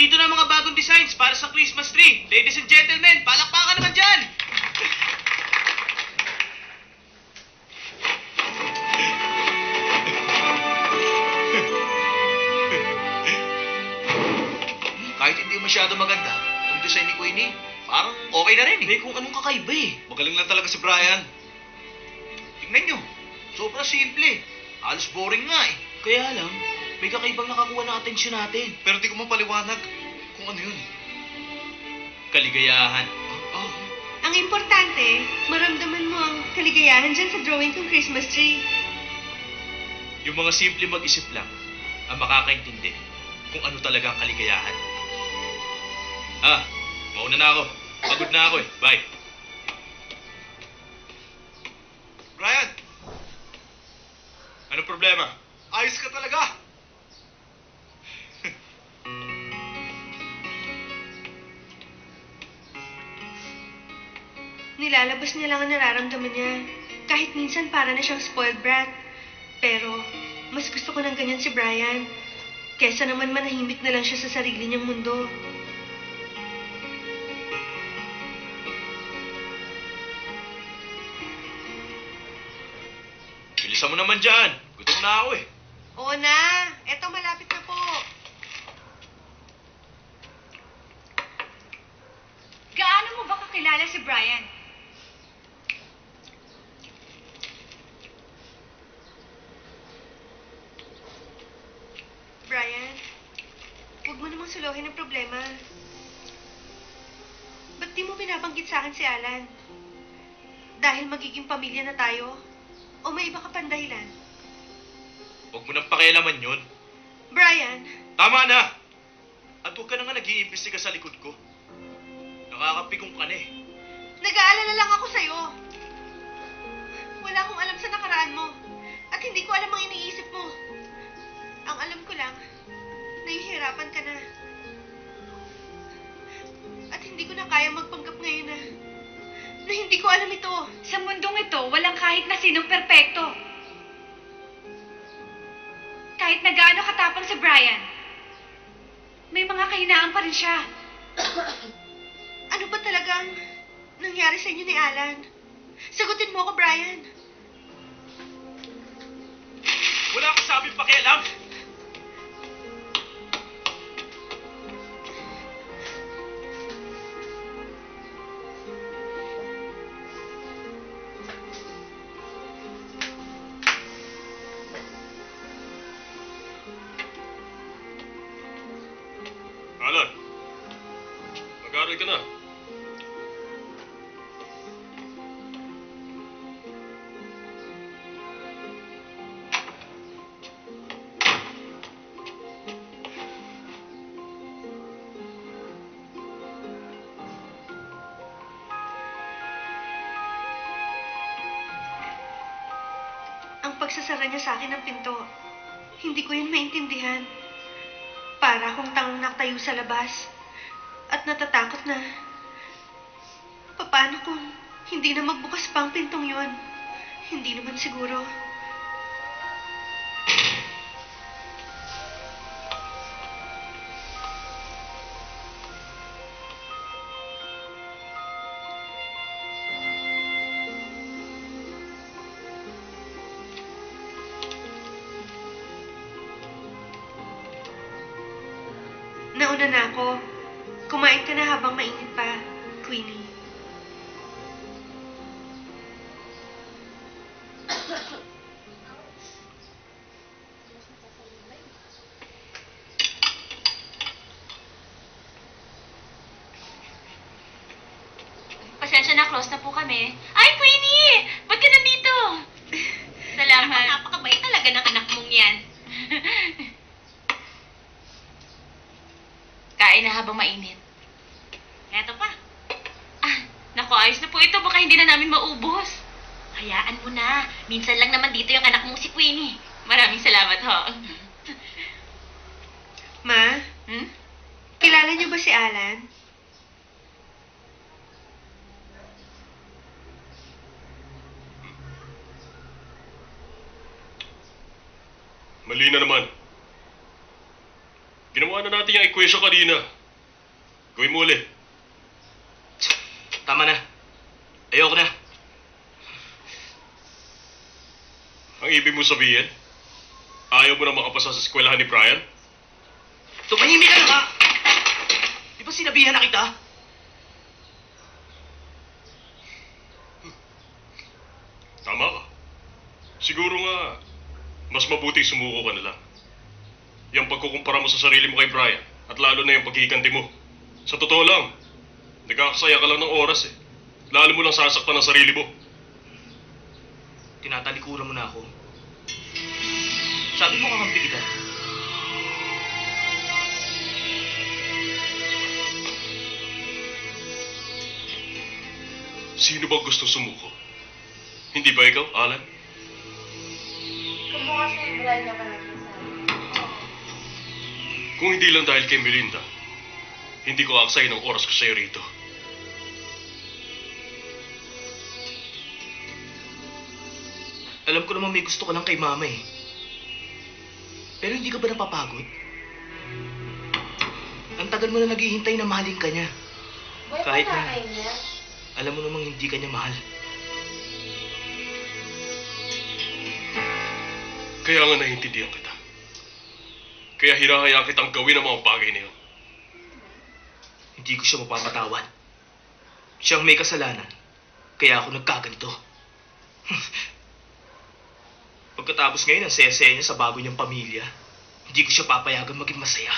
Nandito na ang mga bagong designs para sa Christmas tree. Ladies and gentlemen, palakpakan naman dyan! Kahit hindi masyado maganda, itong design ni Queenie, parang okay na rin eh. Kung anong kakaiba eh. Magaling lang talaga si Brian. Tingnan nyo, sobrang simple. Halos boring nga eh. Kaya lang, may kakaibang nakakuha ng atensyon natin. Pero di ko mapaliwanag kung ano yun. Kaligayahan. Oh. Ang importante, maramdaman mo ang kaligayahan dyan sa drawing kong Christmas tree. Yung mga simple mag-isip lang ang makakaintindi kung ano talaga ang kaligayahan. Mauna na ako. Pagod na ako eh. Bye. Brian! Anong problema? Ayos ka talaga! Nilalabas niya lang ang nararamdaman niya. Kahit minsan para na siyang spoiled brat. Pero, mas gusto ko ng ganyan si Brian. Kesa naman manahimik na lang siya sa sarili niyang mundo. Bilisan mo naman dyan. Gutom na ako eh. Oo na. Eto, malapit na po. Gaano mo ba kakilala si Brian? Brian, huwag mo namang suluhin ang problema. Ba't di mo binabanggit sa akin si Alan? Dahil magiging pamilya na tayo? O may iba ka pang dahilan? Huwag mo nang pakialaman yun. Brian, Tama na! At huwag ka na nga nag-iimbestiga sa likod ko. Nakakapikong ka na eh. nag-aalala lang ako sa'yo. Wala akong alam sa nakaraan mo. At hindi ko alam ang iniisip mo. Ang alam ko lang, nahihirapan ka na. At hindi ko na kaya magpanggap ngayon na hindi ko alam ito. Sa mundong ito, walang kahit na sinong perpekto. Kahit na gaano katapang si Brian, may mga kahinaan pa rin siya. Ano ba talagang nangyari sa inyo ni Alan? Sagutin mo ako, Brian. Wala kang sabing pakialam! Alan, mag-aaral ka na. Ang pagsasara niya sa akin ng pinto, hindi ko yun maintindihan. Para akong tangang nakatayo sa labas at natatakot na. Paano kung hindi na magbukas pa ang pintong yun? Hindi naman siguro. Nauna na ako. Kumain ka na habang mainit pa, Queenie. Pasensya na, close na po kami. Ay, Queenie! Ba't ka nandito? Salamat. Napakabait talaga ng anak mong yan. Kain na habang mainit. Eto pa. Naku, ayos na po ito. Baka hindi na namin maubos. Hayaan mo na. Minsan lang naman dito yung anak mong si Queenie. Maraming salamat, ho. Ma, kilala niyo ba si Alan? Mali na naman. Ginawa na natin yung equation kanina. Gawin mo ulit. Tama na. Ayoko na. Ang ibig mo sabihin, ayaw mo na makapasa sa eskwelahan ni Brian? Tumahimik ka na nga! Di ba sinabihan na kita? Tama ka. Siguro nga, mas mabuting sumuko ka na lang. Yung pagkukumpara mo sa sarili mo kay Brian, at lalo na yung paghihiganti mo. Sa totoo lang, nagkakasaya ka lang ng oras eh. Lalo mo lang sasaktan ang sarili mo. Tinatalikuran mo na ako. Sabi mo kakampi kita. Sino ba gustong sumuko? Hindi ba ikaw, Alan? Kung bukas na yung Brian na parang sabi. Kung hindi lang dahil kay Melinda, hindi ko aksay ng oras ko sa'yo rito. Alam ko naman may gusto ka lang kay mama eh. Pero hindi ka ba napapagod? Ang tagal mo na naghihintay na mahalin ka niya. Kahit na alam mo namang hindi ka niya mahal. Kaya nga naiintindihan kita. Kaya hinahayaan kitang gawin ang mga bagay na yun. Hindi ko siya mapapatawad. Siya ang may kasalanan. Kaya ako nagkaganito. Pagkatapos ngayon ang saya-saya niya sa bago niyang pamilya, hindi ko siya papayagan maging masaya.